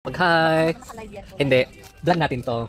Mag-hi. Hindi. Vlog natin to.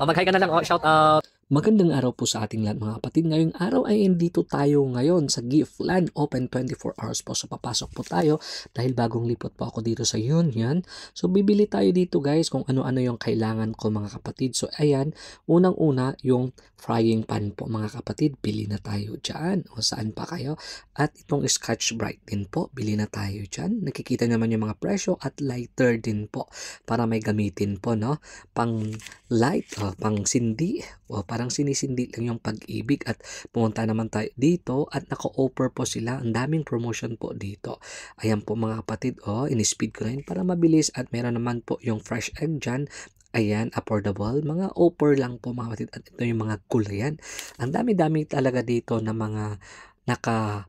Mag-hi ka na lang. Shout out. Magandang araw po sa ating lahat mga kapatid. Ngayong araw ay dito tayo ngayon sa Giftland Open 24 hours po. So papasok po tayo dahil bagong lipot po ako dito sa Union. So bibili tayo dito guys kung ano-ano yung kailangan ko mga kapatid. So ayan, unang-una yung frying pan po mga kapatid. Bili na tayo dyan. O saan pa kayo? At itong Scotch Brite din po. Bili na tayo dyan. Nakikita naman yung mga presyo at lighter din po para may gamitin po no. Pang light, pang sindi. O parang sinisindi lang yung pag-ibig at pumunta naman tayo dito at naka-offer po sila. Ang daming promotion po dito. Ayan po mga kapatid, in-speed ko na yun para mabilis at meron naman po yung fresh egg dyan. Ayan, affordable. Mga offer lang po mga kapatid at ito yung mga gulayan. Ang dami-dami talaga dito na mga naka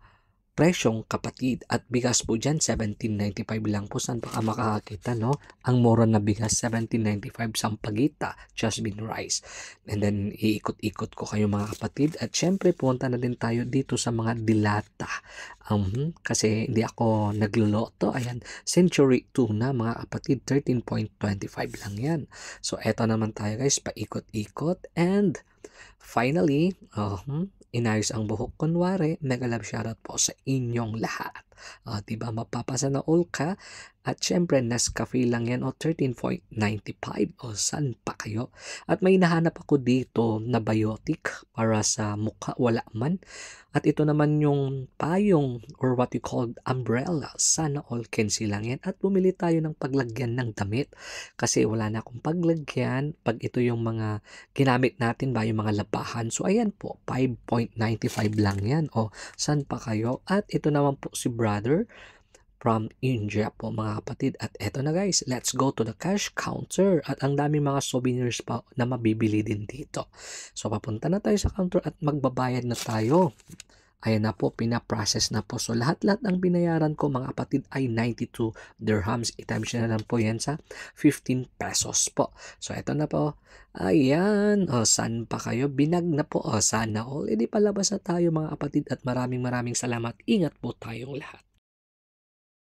presyong kapatid at bigas po dyan 17.95 lang po. Saan pa ka makakakita no? Ang mura na bigas 17.95 sampagita, jasmine rice. And then iikot-ikot ko kayo mga kapatid at syempre punta na din tayo dito sa mga dilata. Kasi hindi ako nagluluto. Ayan, Century Tuna mga kapatid 13.25 lang yan. So eto naman tayo guys, paikot-ikot and finally, inayos ang buhok. Kunwari, mega love shoutout po sa inyong lahat. Diba, mapapasa na all ka. At syempre, Nescafe lang yan o 13.95 o saan pa kayo. At may nahanap ako dito na biotic para sa mukha, wala man. At ito naman yung payong or what you call umbrella. Sana all Kensi lang yan. At bumili tayo ng paglagyan ng damit. Kasi wala na akong paglagyan. Pag ito yung mga ginamit natin ba, yung mga labahan. So ayan po, 5.95 lang yan. O saan pa kayo? At ito naman po si brother from India po mga kapatid. At eto na guys, let's go to the cash counter. At ang dami mga souvenirs pa na mabibili din dito. So papunta na tayo sa counter at magbabayad na tayo. Ayan na po, pinaprocess na po. So lahat-lahat ng binayaran ko mga kapatid ay 92 dirhams. I-times na lang po yan sa 15 pesos po. So eto na po. Ayan. O saan pa kayo? Binag na po. O sana all. E di palabas na tayo mga kapatid at maraming salamat. Ingat po tayong lahat.